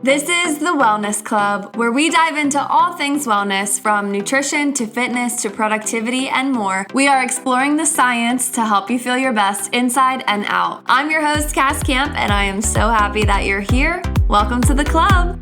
This is the Wellness Club, where we dive into all things wellness, from nutrition to fitness to productivity and more. We are exploring the science to help you feel your best inside and out. I'm your host, Cass Camp, and I am so happy that you're here. Welcome to the club.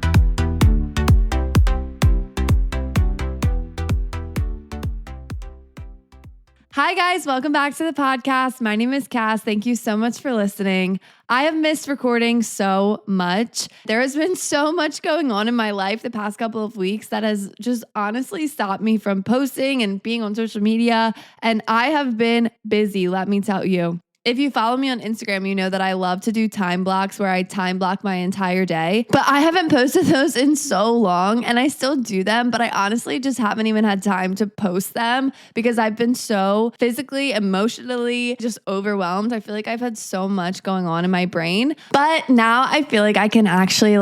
Hi guys, welcome back to the podcast. My name is Cass. Thank you so much for listening. I have missed recording so much. There has been so much going on in my life the past couple of weeks that has just honestly stopped me from posting and being on social media. And I have been busy, let me tell you. If you follow me on Instagram, you know that I love to do time blocks where I time block my entire day, but I haven't posted those in so long and I still do them, but I honestly just haven't even had time to post them because I've been so physically, emotionally just overwhelmed. I feel like I've had so much going on in my brain, but now I feel like I can actually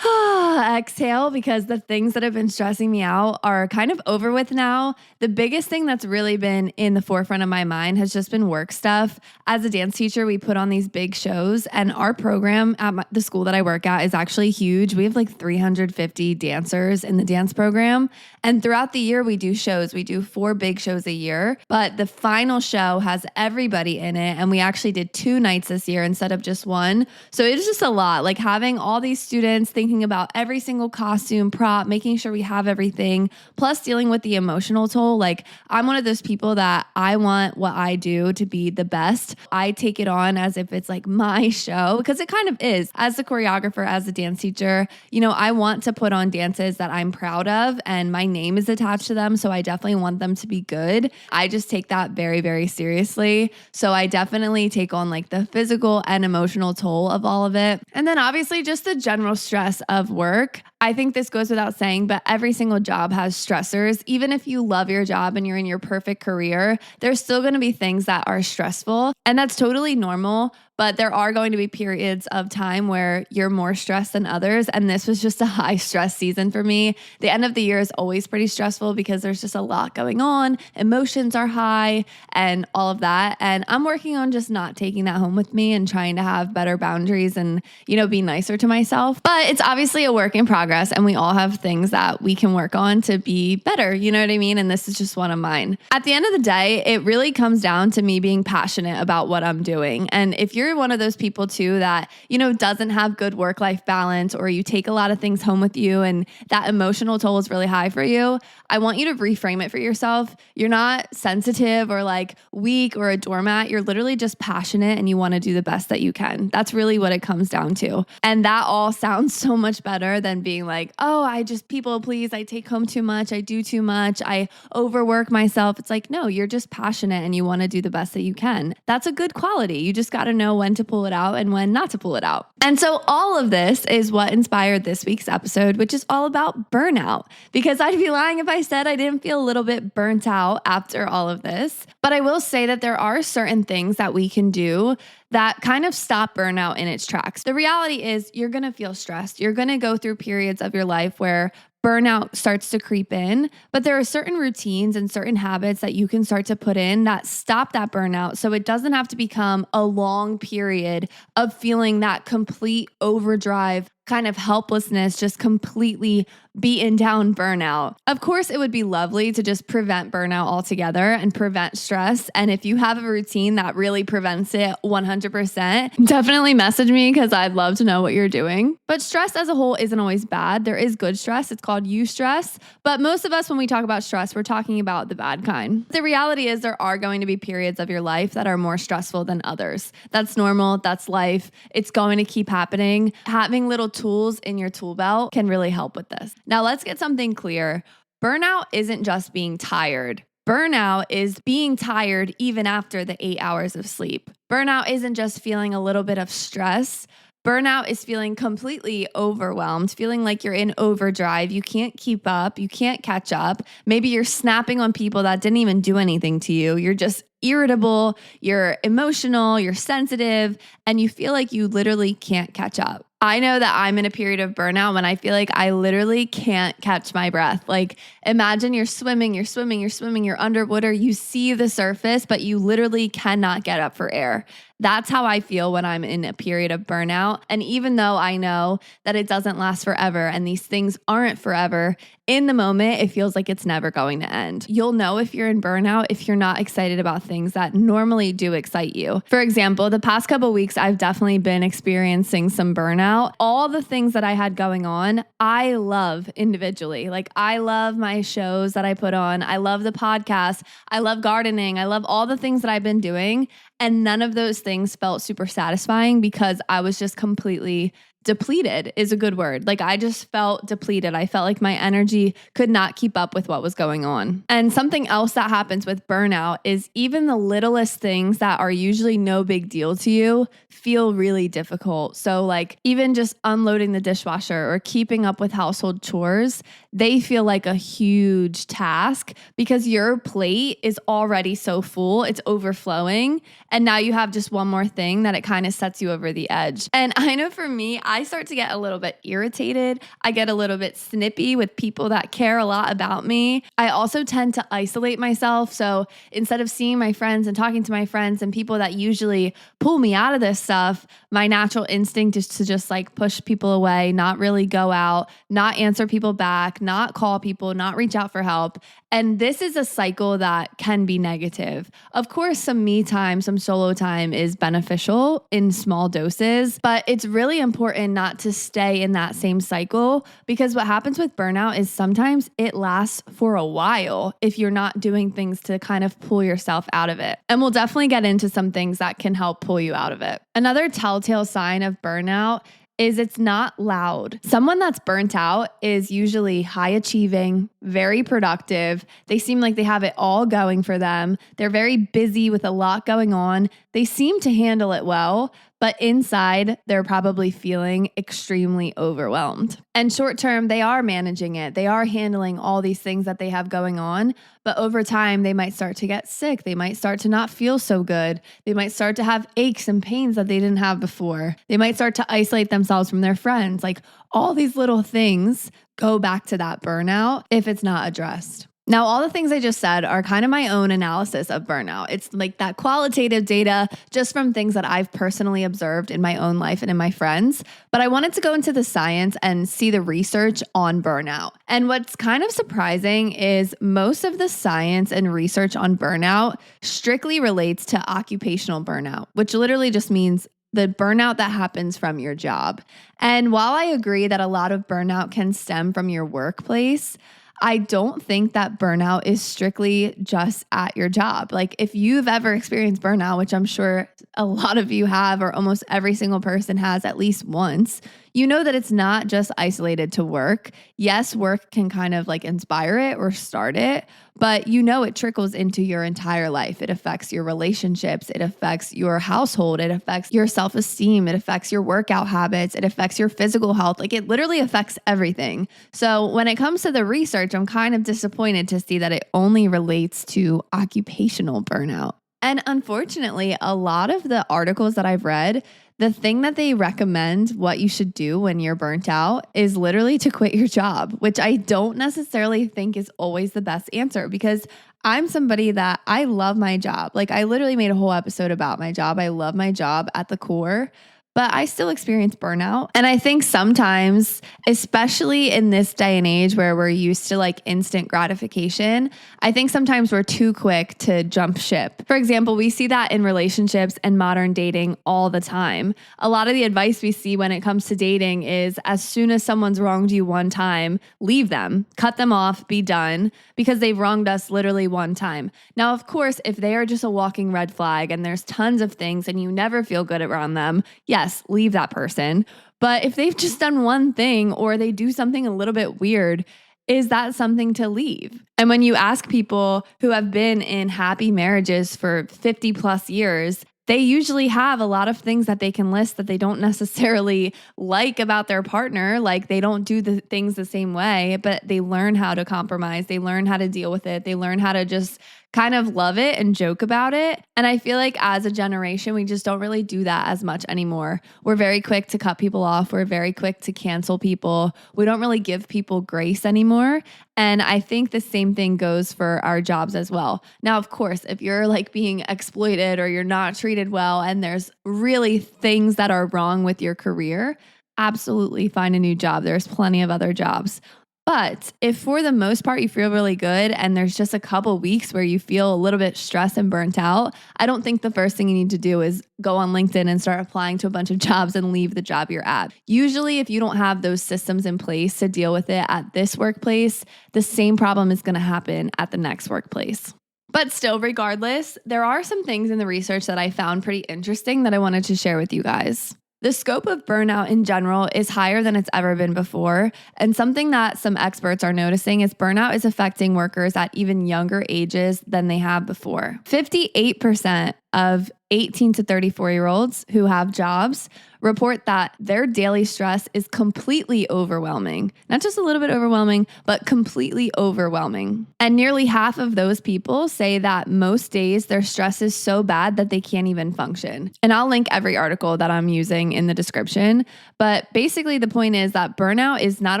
exhale because the things that have been stressing me out are kind of over with now. The biggest thing that's really been in the forefront of my mind has just been work stuff. As a dance teacher, we put on these big shows, and our program at the school that I work at is actually huge. We have like 350 dancers in the dance program. And throughout the year, we do shows. We do 4 big shows a year, but the final show has everybody in it. And we actually did 2 nights this year instead of just 1. So it was just a lot, like having all these students thinking about every single costume, prop, making sure we have everything, plus dealing with the emotional toll. Like, I'm one of those people that I want what I do to be the best. I take it on as if it's like my show, because it kind of is. As the choreographer, as a dance teacher, you know, I want to put on dances that I'm proud of and my name is attached to them. So I definitely want them to be good. I just take that very, very seriously. So I definitely take on like the physical and emotional toll of all of it. And then obviously just the general stress of work. I think this goes without saying, but every single job has stressors. Even if you love your job and you're in your perfect career, there's still going to be things that are stressful, and that's totally normal. But there are going to be periods of time where you're more stressed than others. And this was just a high stress season for me. The end of the year is always pretty stressful because there's just a lot going on. Emotions are high and all of that. And I'm working on just not taking that home with me and trying to have better boundaries and, you know, be nicer to myself. But it's obviously a work in progress and we all have things that we can work on to be better. You know what I mean? And this is just one of mine. At the end of the day, it really comes down to me being passionate about what I'm doing. And if you're one of those people too that, you know, doesn't have good work-life balance, or you take a lot of things home with you and that emotional toll is really high for you, I want you to reframe it for yourself. You're not sensitive or like weak or a doormat. You're literally just passionate and you want to do the best that you can. That's really what it comes down to. And that all sounds so much better than being like, oh, I just people please. I take home too much. I do too much. I overwork myself. It's like, no, you're just passionate and you want to do the best that you can. That's a good quality. You just got to know when to pull it out and when not to pull it out. And so all of this is what inspired this week's episode, which is all about burnout, because I'd be lying if I said I didn't feel a little bit burnt out after all of this. But I will say that there are certain things that we can do that kind of stop burnout in its tracks. The reality is you're going to feel stressed. You're going to go through periods of your life where burnout starts to creep in, but there are certain routines and certain habits that you can start to put in that stop that burnout. So it doesn't have to become a long period of feeling that complete overdrive kind of helplessness, just completely beaten down burnout. Of course, it would be lovely to just prevent burnout altogether and prevent stress. And if you have a routine that really prevents it 100%, definitely message me because I'd love to know what you're doing. But stress as a whole isn't always bad. There is good stress. It's called eustress. But most of us, when we talk about stress, we're talking about the bad kind. The reality is there are going to be periods of your life that are more stressful than others. That's normal. That's life. It's going to keep happening. Having little tools in your tool belt can really help with this. Now, let's get something clear. Burnout isn't just being tired. Burnout is being tired even after the 8 hours of sleep. Burnout isn't just feeling a little bit of stress. Burnout is feeling completely overwhelmed, feeling like you're in overdrive. You can't keep up. You can't catch up. Maybe you're snapping on people that didn't even do anything to you. You're just irritable. You're emotional. You're sensitive. And you feel like you literally can't catch up. I know that I'm in a period of burnout when I feel like I literally can't catch my breath. Like, imagine you're swimming, you're underwater, you see the surface, but you literally cannot get up for air. That's how I feel when I'm in a period of burnout. And even though I know that it doesn't last forever and these things aren't forever, in the moment, it feels like it's never going to end. You'll know if you're in burnout if you're not excited about things that normally do excite you. For example, the past couple of weeks, I've definitely been experiencing some burnout. All the things that I had going on, I love individually. Like, I love my shows that I put on. I love the podcast. I love gardening. I love all the things that I've been doing. And none of those things felt super satisfying because I was just completely depleted is a good word. Like, I just felt depleted. I felt like my energy could not keep up with what was going on. And something else that happens with burnout is even the littlest things that are usually no big deal to you feel really difficult. So like even just unloading the dishwasher or keeping up with household chores, they feel like a huge task because your plate is already so full, it's overflowing. And now you have just one more thing that it kind of sets you over the edge. And I know for me, I start to get a little bit irritated. I get a little bit snippy with people that care a lot about me. I also tend to isolate myself. So instead of seeing my friends and talking to my friends and people that usually pull me out of this stuff, my natural instinct is to just like push people away, not really go out, not answer people back, not call people, not reach out for help. And this is a cycle that can be negative. Of course, some me time, some solo time is beneficial in small doses, but it's really important not to stay in that same cycle because what happens with burnout is sometimes it lasts for a while if you're not doing things to kind of pull yourself out of it. And we'll definitely get into some things that can help pull you out of it. Another telltale sign of burnout is it's not loud. Someone that's burnt out is usually high achieving, very productive. They seem like they have it all going for them. They're very busy with a lot going on. They seem to handle it well, but inside they're probably feeling extremely overwhelmed. And short term, they are managing it. They are handling all these things that they have going on. But over time, they might start to get sick. They might start to not feel so good. They might start to have aches and pains that they didn't have before. They might start to isolate themselves from their friends. Like all these little things go back to that burnout if it's not addressed. Now, all the things I just said are kind of my own analysis of burnout. It's like that qualitative data just from things that I've personally observed in my own life and in my friends. But I wanted to go into the science and see the research on burnout. And what's kind of surprising is most of the science and research on burnout strictly relates to occupational burnout, which literally just means the burnout that happens from your job. And while I agree that a lot of burnout can stem from your workplace, I don't think that burnout is strictly just at your job. Like if you've ever experienced burnout, which I'm sure a lot of you have, or almost every single person has at least once, you know that it's not just isolated to work. Yes, work can kind of like inspire it or start it, but you know it trickles into your entire life. It affects your relationships. It affects your household. It affects your self-esteem. It affects your workout habits. It affects your physical health. Like it literally affects everything. So when it comes to the research, I'm kind of disappointed to see that it only relates to occupational burnout. And unfortunately, a lot of the articles that I've read, the thing that they recommend what you should do when you're burnt out is literally to quit your job, which I don't necessarily think is always the best answer because I'm somebody that I love my job. Like I literally made a whole episode about my job. I love my job at the core, but I still experience burnout. And I think sometimes, especially in this day and age where we're used to like instant gratification, I think sometimes we're too quick to jump ship. For example, we see that in relationships and modern dating all the time. A lot of the advice we see when it comes to dating is as soon as someone's wronged you one time, leave them, cut them off, be done, because they've wronged us literally one time. Now, of course, if they are just a walking red flag and there's tons of things and you never feel good around them, yes, leave that person. But if they've just done one thing or they do something a little bit weird, is that something to leave? And when you ask people who have been in happy marriages for 50 plus years, they usually have a lot of things that they can list that they don't necessarily like about their partner. Like they don't do the things the same way, but they learn how to compromise. They learn how to deal with it. They learn how to just kind of love it and joke about it. And I feel like as a generation, we just don't really do that as much anymore. We're very quick to cut people off. We're very quick to cancel people. We don't really give people grace anymore. And I think the same thing goes for our jobs as well. Now, of course, if you're like being exploited or you're not treated well and there's really things that are wrong with your career, absolutely find a new job. There's plenty of other jobs. But if for the most part you feel really good and there's just a couple weeks where you feel a little bit stressed and burnt out, I don't think the first thing you need to do is go on LinkedIn and start applying to a bunch of jobs and leave the job you're at. Usually, if you don't have those systems in place to deal with it at this workplace, the same problem is going to happen at the next workplace. But still, regardless, there are some things in the research that I found pretty interesting that I wanted to share with you guys. The scope of burnout in general is higher than it's ever been before. And something that some experts are noticing is burnout is affecting workers at even younger ages than they have before. 58% of 18 to 34-year-olds who have jobs report that their daily stress is completely overwhelming. Not just a little bit overwhelming, but completely overwhelming. And nearly half of those people say that most days their stress is so bad that they can't even function. And I'll link every article that I'm using in the description. But basically the point is that burnout is not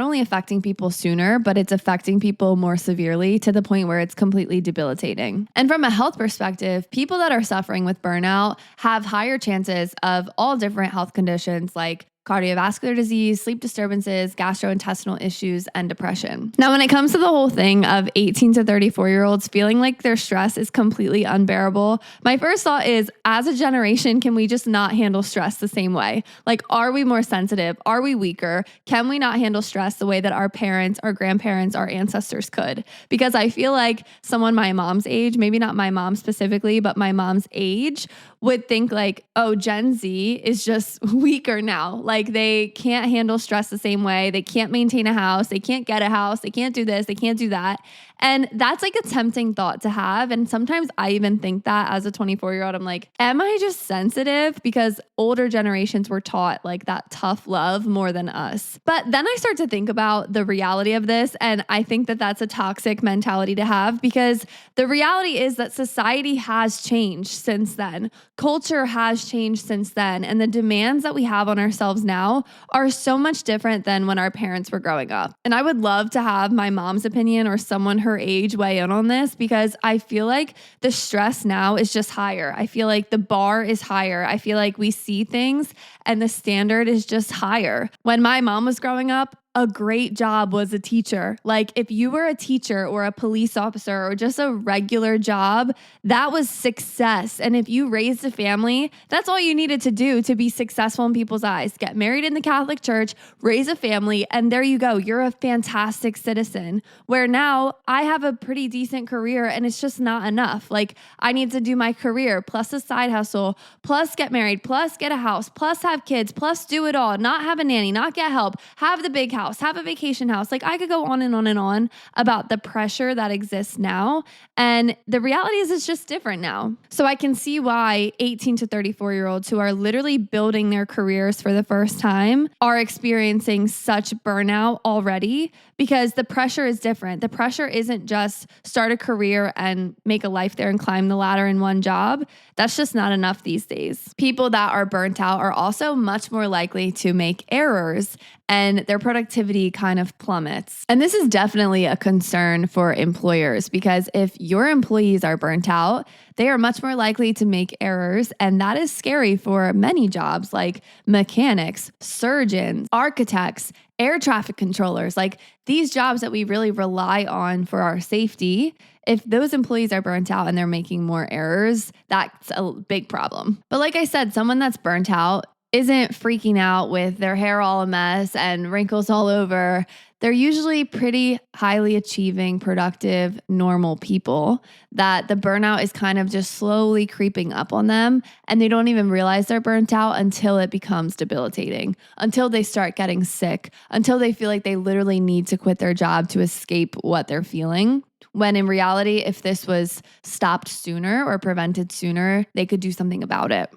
only affecting people sooner, but it's affecting people more severely to the point where it's completely debilitating. And from a health perspective, people that are suffering with burnout have higher chances of all different health conditions like cardiovascular disease, sleep disturbances, gastrointestinal issues, and depression. Now, when it comes to the whole thing of 18 to 34-year-olds feeling like their stress is completely unbearable, my first thought is, as a generation, can we just not handle stress the same way? Like, are we more sensitive? Are we weaker? Can we not handle stress the way that our parents, our grandparents, our ancestors could? Because I feel like someone my mom's age, maybe not my mom specifically, but my mom's age, would think like, oh, Gen Z is just weaker now. Like they can't handle stress the same way. They can't maintain a house. They can't get a house. They can't do this. They can't do that. And that's like a tempting thought to have. And sometimes I even think that as a 24-year-old, I'm like, am I just sensitive? Because older generations were taught like that tough love more than us. But then I start to think about the reality of this. And I think that that's a toxic mentality to have because the reality is that society has changed since then. Culture has changed since then. And the demands that we have on ourselves now are so much different than when our parents were growing up. And I would love to have my mom's opinion or someone her age weigh in on this because I feel like the stress now is just higher. I feel like the bar is higher. I feel like we see things and the standard is just higher. When my mom was growing up, a great job was a teacher. Like if you were a teacher or a police officer or just a regular job, that was success. And if you raised a family, that's all you needed to do to be successful in people's eyes. Get married in the Catholic Church, raise a family, and there you go. You're a fantastic citizen. Where now I have a pretty decent career and it's just not enough. Like I need to do my career plus a side hustle, plus get married, plus get a house, plus have kids, plus do it all, not have a nanny, not get help, have the big house, have a vacation house. Like I could go on and on and on about the pressure that exists now. And the reality is it's just different now. So I can see why 18 to 34-year-olds who are literally building their careers for the first time are experiencing such burnout already because the pressure is different. The pressure isn't just start a career and make a life there and climb the ladder in one job. That's just not enough these days. People that are burnt out are also much more likely to make errors and their productivity kind of plummets. And this is definitely a concern for employers because if your employees are burnt out, they are much more likely to make errors. And that is scary for many jobs like mechanics, surgeons, architects, air traffic controllers, like these jobs that we really rely on for our safety. If those employees are burnt out and they're making more errors, that's a big problem. But like I said, someone that's burnt out isn't freaking out with their hair all a mess and wrinkles all over. They're usually pretty highly achieving, productive, normal people that the burnout is kind of just slowly creeping up on them and they don't even realize they're burnt out until it becomes debilitating, until they start getting sick, until they feel like they literally need to quit their job to escape what they're feeling. When in reality, if this was stopped sooner or prevented sooner, they could do something about it.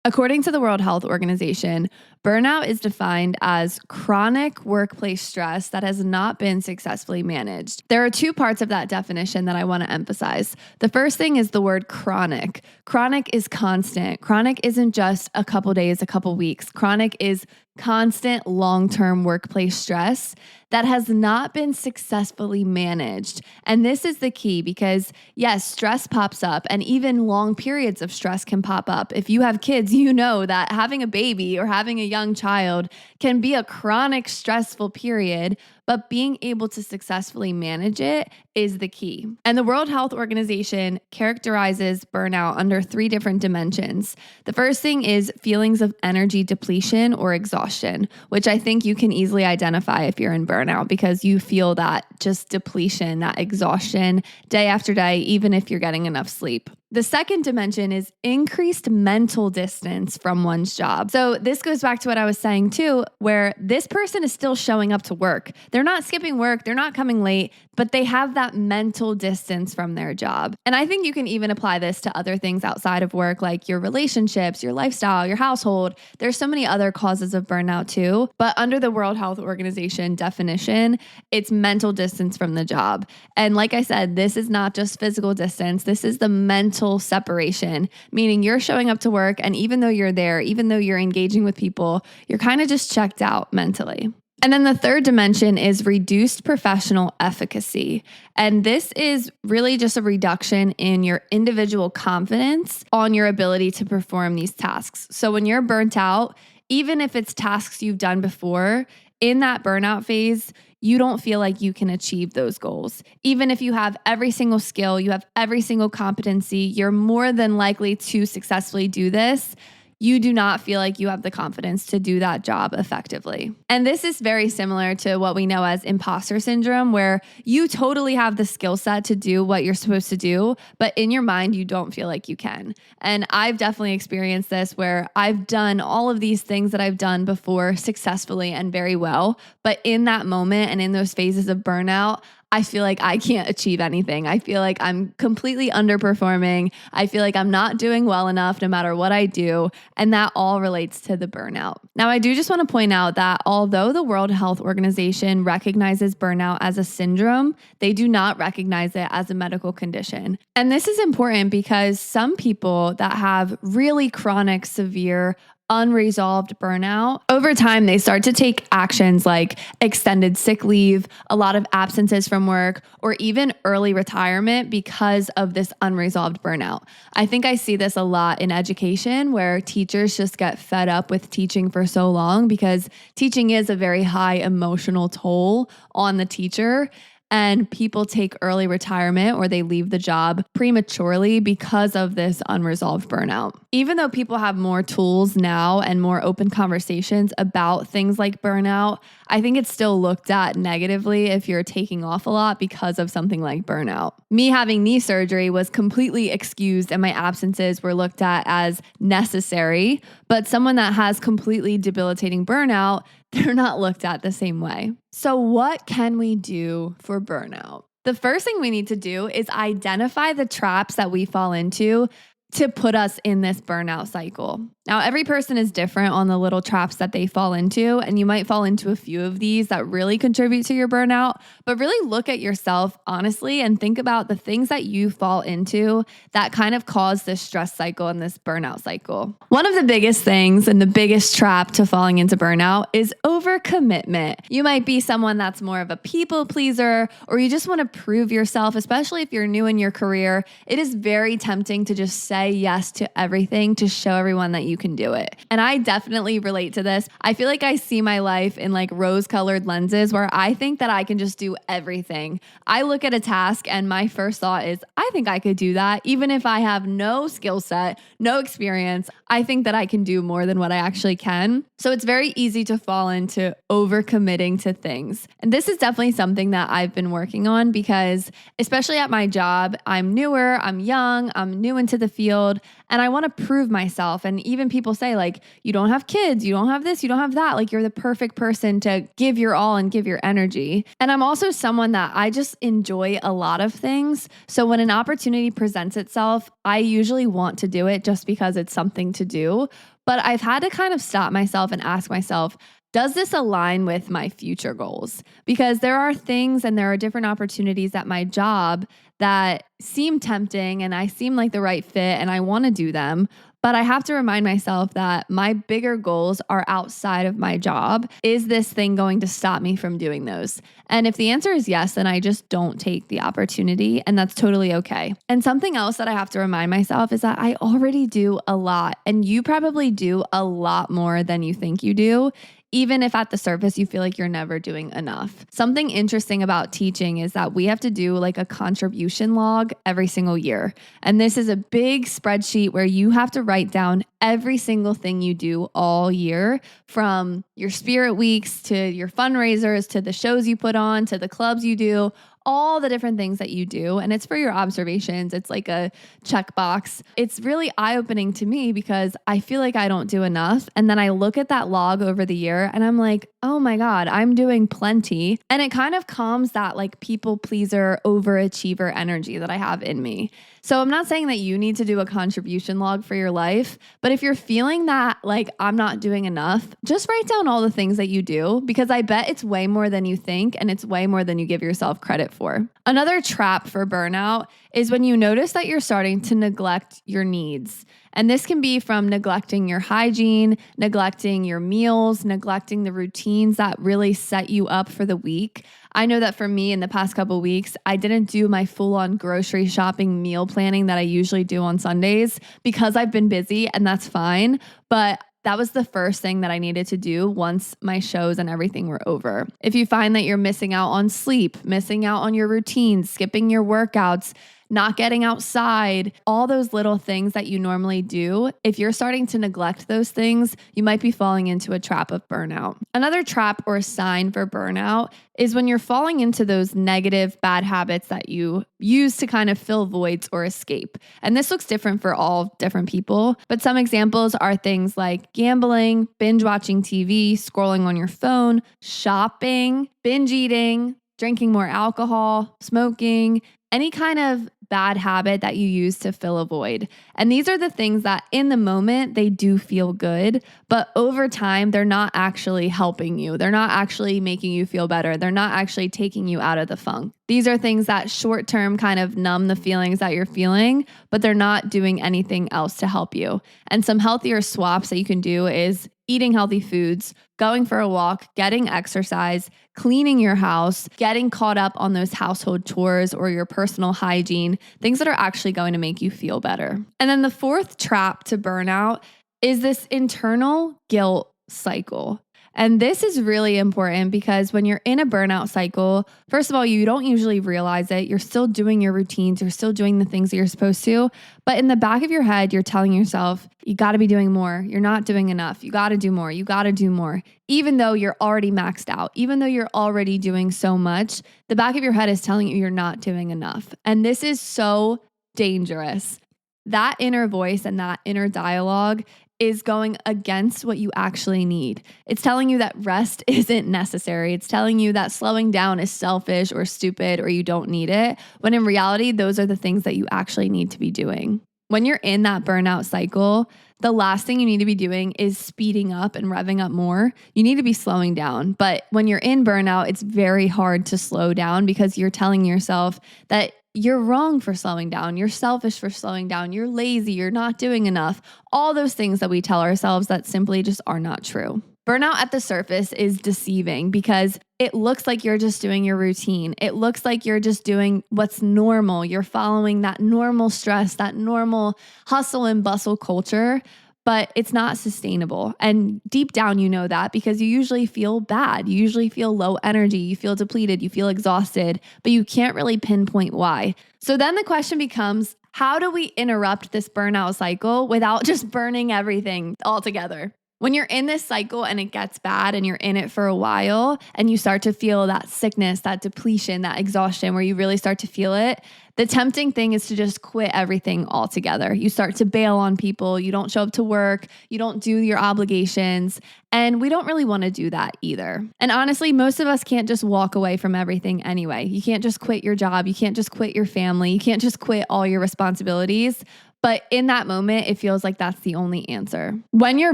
According to the World Health Organization, burnout is defined as chronic workplace stress that has not been successfully managed. There are two parts of that definition that I want to emphasize. The first thing is the word chronic. Chronic is constant. Chronic isn't just a couple days, a couple weeks. Chronic is constant long-term workplace stress that has not been successfully managed. And this is the key because yes, stress pops up and even long periods of stress can pop up. If you have kids, you know that having a baby or having a young child can be a chronic stressful period, but being able to successfully manage it is the key. And the World Health Organization characterizes burnout under 3 different dimensions. The first thing is feelings of energy depletion or exhaustion, which I think you can easily identify if you're in burnout because you feel that just depletion, that exhaustion day after day, even if you're getting enough sleep. The second dimension is increased mental distance from one's job. So this goes back to what I was saying too, where this person is still showing up to work. They're not skipping work, they're not coming late, but they have that mental distance from their job. And I think you can even apply this to other things outside of work, like your relationships, your lifestyle, your household. There's so many other causes of burnout too, but under the World Health Organization definition, it's mental distance from the job. And like I said, this is not just physical distance, this is the mental separation, meaning you're showing up to work and even though you're there, even though you're engaging with people, you're kind of just checked out mentally. And then the third dimension is reduced professional efficacy. And this is really just a reduction in your individual confidence on your ability to perform these tasks. So when you're burnt out, even if it's tasks you've done before, in that burnout phase, you don't feel like you can achieve those goals. Even if you have every single skill, you have every single competency, you're more than likely to successfully do this. You do not feel like you have the confidence to do that job effectively. And this is very similar to what we know as imposter syndrome, where you totally have the skill set to do what you're supposed to do, but in your mind, you don't feel like you can. And I've definitely experienced this where I've done all of these things that I've done before successfully and very well. But in that moment and in those phases of burnout, I feel like I can't achieve anything. I feel like I'm completely underperforming. I feel like I'm not doing well enough no matter what I do. And that all relates to the burnout. Now, I do just want to point out that although the World Health Organization recognizes burnout as a syndrome, they do not recognize it as a medical condition. And this is important because some people that have really chronic, severe, unresolved burnout, over time, they start to take actions like extended sick leave, a lot of absences from work, or even early retirement because of this unresolved burnout. I think I see this a lot in education where teachers just get fed up with teaching for so long because teaching is a very high emotional toll on the teacher. And people take early retirement or they leave the job prematurely because of this unresolved burnout. Even though people have more tools now and more open conversations about things like burnout, I think it's still looked at negatively if you're taking off a lot because of something like burnout. Me having knee surgery was completely excused and my absences were looked at as necessary, but someone that has completely debilitating burnout, they're not looked at the same way. So what can we do for burnout? The first thing we need to do is identify the traps that we fall into to put us in this burnout cycle. Now, every person is different on the little traps that they fall into, and you might fall into a few of these that really contribute to your burnout, but really look at yourself honestly and think about the things that you fall into that kind of cause this stress cycle and this burnout cycle. One of the biggest things and the biggest trap to falling into burnout is overcommitment. You might be someone that's more of a people pleaser, or you just want to prove yourself, especially if you're new in your career. It is very tempting to just say yes to everything to show everyone that you can do it. And I definitely relate to this. I feel like I see my life in like rose-colored lenses where I think that I can just do everything. I look at a task and my first thought is, I think I could do that. Even if I have no skill set, no experience, I think that I can do more than what I actually can. So it's very easy to fall into overcommitting to things. And this is definitely something that I've been working on because especially at my job, I'm newer, I'm young, I'm new into the field. field and I want to prove myself. And even people say like, you don't have kids, you don't have this, you don't have that. Like you're the perfect person to give your all and give your energy. And I'm also someone that I just enjoy a lot of things. So when an opportunity presents itself, I usually want to do it just because it's something to do. But I've had to kind of stop myself and ask myself, does this align with my future goals? Because there are things and there are different opportunities at my job that seem tempting and I seem like the right fit and I want to do them. But I have to remind myself that my bigger goals are outside of my job. Is this thing going to stop me from doing those? And if the answer is yes, then I just don't take the opportunity, and that's totally okay. And something else that I have to remind myself is that I already do a lot, and you probably do a lot more than you think you do. Even if at the surface you feel like you're never doing enough. Something interesting about teaching is that we have to do like a contribution log every single year. And this is a big spreadsheet where you have to write down every single thing you do all year, from your spirit weeks to your fundraisers, to the shows you put on, to the clubs you do, all the different things that you do. And it's for your observations. It's like a checkbox. It's really eye-opening to me because I feel like I don't do enough. And then I look at that log over the year and I'm like, oh my God, I'm doing plenty. And it kind of calms that like people pleaser, overachiever energy that I have in me. So I'm not saying that you need to do a contribution log for your life, but if you're feeling that like I'm not doing enough, just write down all the things that you do, because I bet it's way more than you think and it's way more than you give yourself credit for. Another trap for burnout is when you notice that you're starting to neglect your needs. And this can be from neglecting your hygiene, neglecting your meals, neglecting the routines that really set you up for the week. I know that for me in the past couple of weeks, I didn't do my full-on grocery shopping meal planning that I usually do on Sundays because I've been busy, and that's fine. But that was the first thing that I needed to do once my shows and everything were over. If you find that you're missing out on sleep, missing out on your routines, skipping your workouts, not getting outside, all those little things that you normally do, if you're starting to neglect those things, you might be falling into a trap of burnout. Another trap or sign for burnout is when you're falling into those negative, bad habits that you use to kind of fill voids or escape. And this looks different for all different people, but some examples are things like gambling, binge watching TV, scrolling on your phone, shopping, binge eating, drinking more alcohol, smoking, any kind of bad habit that you use to fill a void. And these are the things that in the moment, they do feel good, but over time, they're not actually helping you. They're not actually making you feel better. They're not actually taking you out of the funk. These are things that short term kind of numb the feelings that you're feeling, but they're not doing anything else to help you. And some healthier swaps that you can do is eating healthy foods, going for a walk, getting exercise, cleaning your house, getting caught up on those household chores or your personal hygiene, things that are actually going to make you feel better. And then the fourth trap to burnout is this internal guilt cycle. And this is really important because when you're in a burnout cycle, first of all, you don't usually realize it. You're still doing your routines. You're still doing the things that you're supposed to. But in the back of your head, you're telling yourself, you got to be doing more. You're not doing enough. You got to do more. You got to do more. Even though you're already maxed out, even though you're already doing so much, the back of your head is telling you you're not doing enough. And this is so dangerous. That inner voice and that inner dialogue is going against what you actually need. It's telling you that rest isn't necessary. It's telling you that slowing down is selfish or stupid or you don't need it, when in reality, those are the things that you actually need to be doing. When you're in that burnout cycle, the last thing you need to be doing is speeding up and revving up more. You need to be slowing down. But when you're in burnout, it's very hard to slow down because you're telling yourself that you're wrong for slowing down. You're selfish for slowing down. You're lazy. You're not doing enough. All those things that we tell ourselves that simply just are not true. Burnout at the surface is deceiving because it looks like you're just doing your routine. It looks like you're just doing what's normal. You're following that normal stress, that normal hustle and bustle culture, but it's not sustainable. And deep down, you know that because you usually feel bad. You usually feel low energy. You feel depleted. You feel exhausted, but you can't really pinpoint why. So then the question becomes, how do we interrupt this burnout cycle without just burning everything altogether? When you're in this cycle and it gets bad and you're in it for a while and you start to feel that sickness, that depletion, that exhaustion where you really start to feel it, the tempting thing is to just quit everything altogether. You start to bail on people. You don't show up to work. You don't do your obligations. And we don't really want to do that either. And honestly, most of us can't just walk away from everything anyway. You can't just quit your job. You can't just quit your family. You can't just quit all your responsibilities. But in that moment, it feels like that's the only answer. When you're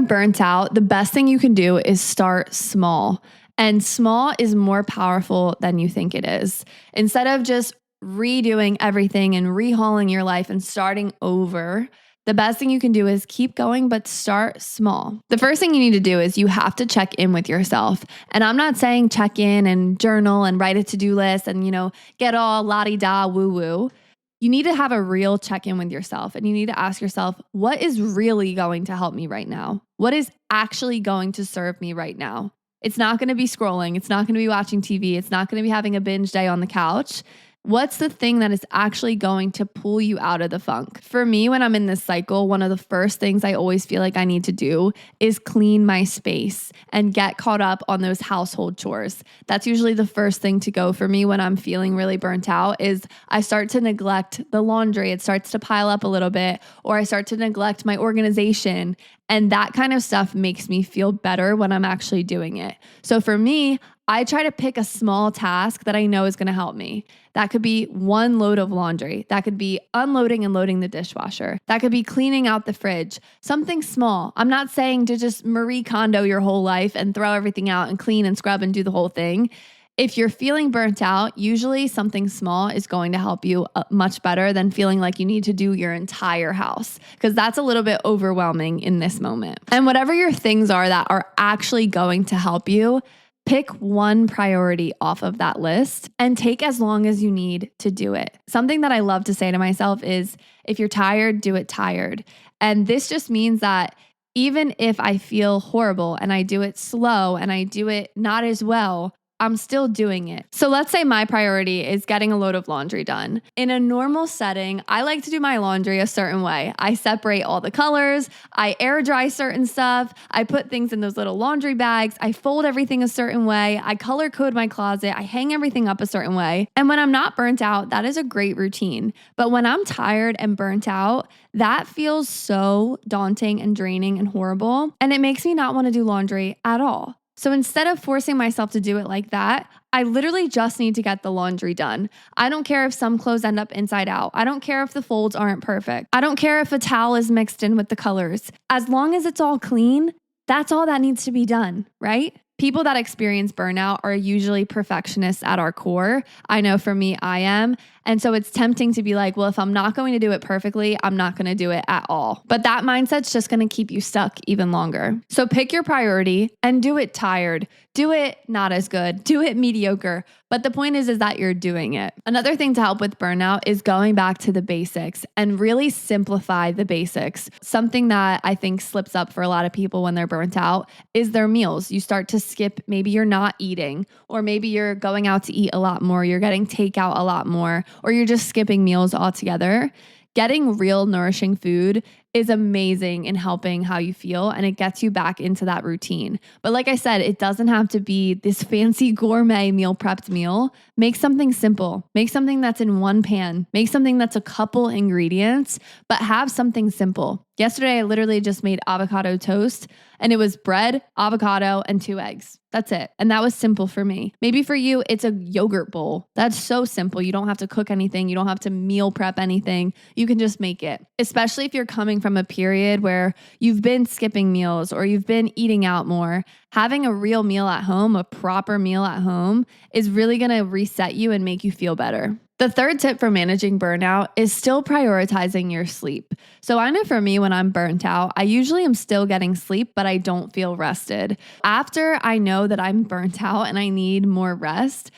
burnt out, the best thing you can do is start small. And small is more powerful than you think it is. Instead of just redoing everything and rehauling your life and starting over, the best thing you can do is keep going, but start small. The first thing you need to do is you have to check in with yourself. And I'm not saying check in and journal and write a to-do list and, get all la-di-da woo-woo. You need to have a real check-in with yourself, and you need to ask yourself, what is really going to help me right now? What is actually going to serve me right now? It's not going to be scrolling. It's not going to be watching TV. It's not going to be having a binge day on the couch. What's the thing that is actually going to pull you out of the funk? For me, when I'm in this cycle, one of the first things I always feel like I need to do is clean my space and get caught up on those household chores. That's usually the first thing to go for me when I'm feeling really burnt out is I start to neglect the laundry. It starts to pile up a little bit, or I start to neglect my organization. And that kind of stuff makes me feel better when I'm actually doing it. So for me, I try to pick a small task that I know is going to help me. That could be one load of laundry. That could be unloading and loading the dishwasher. That could be cleaning out the fridge. Something small. I'm not saying to just Marie Kondo your whole life and throw everything out and clean and scrub and do the whole thing. If you're feeling burnt out, usually something small is going to help you much better than feeling like you need to do your entire house, because that's a little bit overwhelming in this moment. And whatever your things are that are actually going to help you, pick one priority off of that list and take as long as you need to do it. Something that I love to say to myself is, if you're tired, do it tired. And this just means that even if I feel horrible and I do it slow and I do it not as well, I'm still doing it. So let's say my priority is getting a load of laundry done. In a normal setting, I like to do my laundry a certain way. I separate all the colors, I air dry certain stuff, I put things in those little laundry bags, I fold everything a certain way, I color code my closet, I hang everything up a certain way. And when I'm not burnt out, that is a great routine. But when I'm tired and burnt out, that feels so daunting and draining and horrible. And it makes me not want to do laundry at all. So instead of forcing myself to do it like that, I literally just need to get the laundry done. I don't care if some clothes end up inside out. I don't care if the folds aren't perfect. I don't care if a towel is mixed in with the colors. As long as it's all clean, that's all that needs to be done, right? People that experience burnout are usually perfectionists at our core. I know for me, I am. And so it's tempting to be like, well, if I'm not going to do it perfectly, I'm not going to do it at all. But that mindset's just going to keep you stuck even longer. So pick your priority and do it tired. Do it not as good. Do it mediocre. But the point is that you're doing it. Another thing to help with burnout is going back to the basics and really simplify the basics. Something that I think slips up for a lot of people when they're burnt out is their meals. You start to skip, maybe you're not eating, or maybe you're going out to eat a lot more, you're getting takeout a lot more, or you're just skipping meals altogether. Getting real nourishing food is amazing in helping how you feel, and it gets you back into that routine. But like I said, it doesn't have to be this fancy gourmet meal prepped meal. Make something simple. Make something that's in one pan. Make something that's a couple ingredients, but have something simple. Yesterday, I literally just made avocado toast, and it was bread, avocado, and 2 eggs. That's it. And that was simple for me. Maybe for you, it's a yogurt bowl. That's so simple. You don't have to cook anything. You don't have to meal prep anything. You can just make it. Especially if you're coming from a period where you've been skipping meals or you've been eating out more. Having a real meal at home, a proper meal at home, is really going to reset you and make you feel better. The third tip for managing burnout is still prioritizing your sleep. So I know for me, when I'm burnt out, I usually am still getting sleep, but I don't feel rested. After I know that I'm burnt out and I need more rest,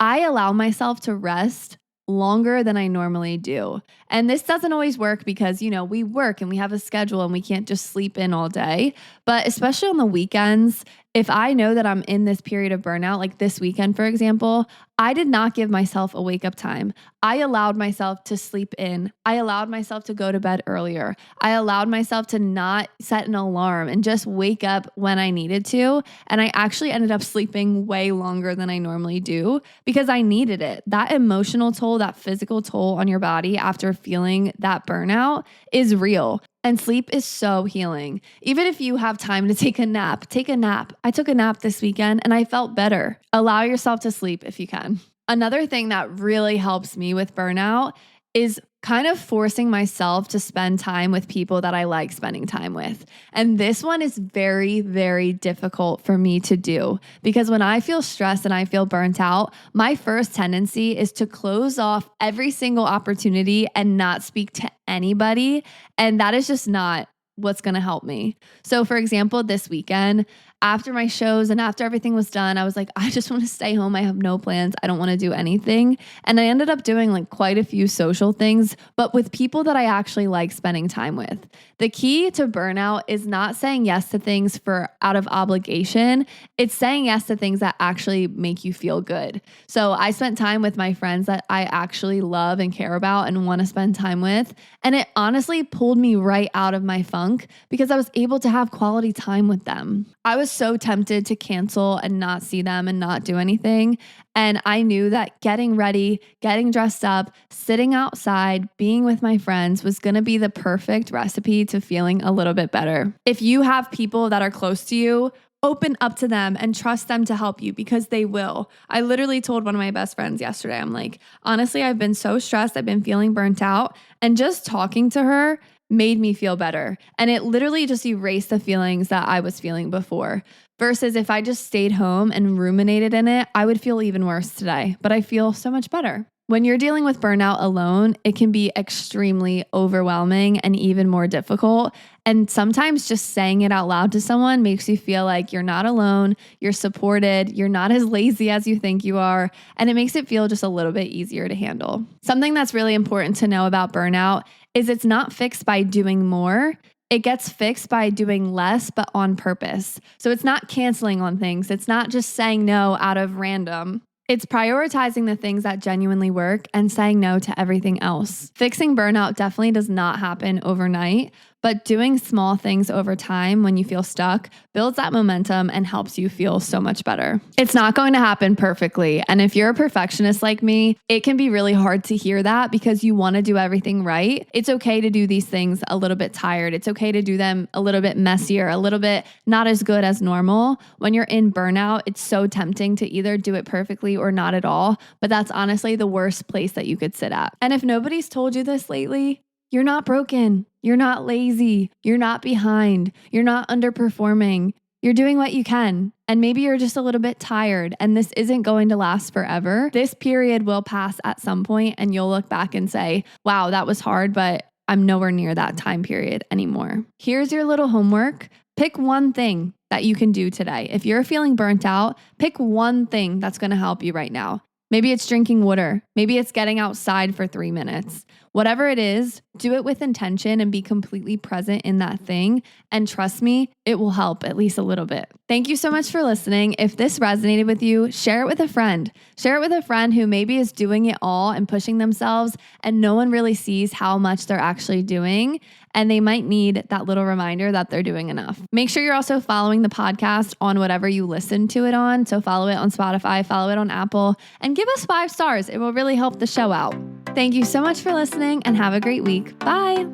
I allow myself to rest longer than I normally do. And this doesn't always work because, we work and we have a schedule and we can't just sleep in all day. But especially on the weekends, if I know that I'm in this period of burnout, like this weekend, for example, I did not give myself a wake up time. I allowed myself to sleep in. I allowed myself to go to bed earlier. I allowed myself to not set an alarm and just wake up when I needed to. And I actually ended up sleeping way longer than I normally do because I needed it. That emotional toll, that physical toll on your body after feeling that burnout is real. And sleep is so healing. Even if you have time to take a nap, take a nap. I took a nap this weekend and I felt better. Allow yourself to sleep if you can. Another thing that really helps me with burnout is kind of forcing myself to spend time with people that I like spending time with. And this one is very, very difficult for me to do because when I feel stressed and I feel burnt out, my first tendency is to close off every single opportunity and not speak to anybody. And that is just not what's going to help me. So for example, this weekend, after my shows and after everything was done, I was like, I just want to stay home. I have no plans. I don't want to do anything. And I ended up doing like quite a few social things, but with people that I actually like spending time with. The key to burnout is not saying yes to things for out of obligation. It's saying yes to things that actually make you feel good. So I spent time with my friends that I actually love and care about and want to spend time with. And it honestly pulled me right out of my funk because I was able to have quality time with them. I was so tempted to cancel and not see them and not do anything. And I knew that getting ready, getting dressed up, sitting outside, being with my friends was going to be the perfect recipe to feeling a little bit better. If you have people that are close to you, open up to them and trust them to help you because they will. I literally told one of my best friends yesterday, I'm like, honestly, I've been so stressed. I've been feeling burnt out. And just talking to her made me feel better. And it literally just erased the feelings that I was feeling before. Versus if I just stayed home and ruminated in it, I would feel even worse today. But I feel so much better. When you're dealing with burnout alone, it can be extremely overwhelming and even more difficult. And sometimes just saying it out loud to someone makes you feel like you're not alone, you're supported, you're not as lazy as you think you are, and it makes it feel just a little bit easier to handle. Something that's really important to know about burnout is it's not fixed by doing more. It gets fixed by doing less, but on purpose. So it's not canceling on things. It's not just saying no out of random. It's prioritizing the things that genuinely work and saying no to everything else. Fixing burnout definitely does not happen overnight, but doing small things over time when you feel stuck builds that momentum and helps you feel so much better. It's not going to happen perfectly. And if you're a perfectionist like me, it can be really hard to hear that because you want to do everything right. It's okay to do these things a little bit tired. It's okay to do them a little bit messier, a little bit not as good as normal. When you're in burnout, it's so tempting to either do it perfectly or not at all. But that's honestly the worst place that you could sit at. And if nobody's told you this lately, you're not broken. You're not lazy. You're not behind. You're not underperforming. You're doing what you can. And maybe you're just a little bit tired and this isn't going to last forever. This period will pass at some point and you'll look back and say, wow, that was hard, but I'm nowhere near that time period anymore. Here's your little homework. Pick one thing that you can do today. If you're feeling burnt out, pick one thing that's going to help you right now. Maybe it's drinking water. Maybe it's getting outside for 3 minutes. Whatever it is, do it with intention and be completely present in that thing. And trust me, it will help at least a little bit. Thank you so much for listening. If this resonated with you, share it with a friend. Share it with a friend who maybe is doing it all and pushing themselves and no one really sees how much they're actually doing. And they might need that little reminder that they're doing enough. Make sure you're also following the podcast on whatever you listen to it on. So follow it on Spotify, follow it on Apple, and give us 5 stars. It will really help the show out. Thank you so much for listening and have a great week. Bye.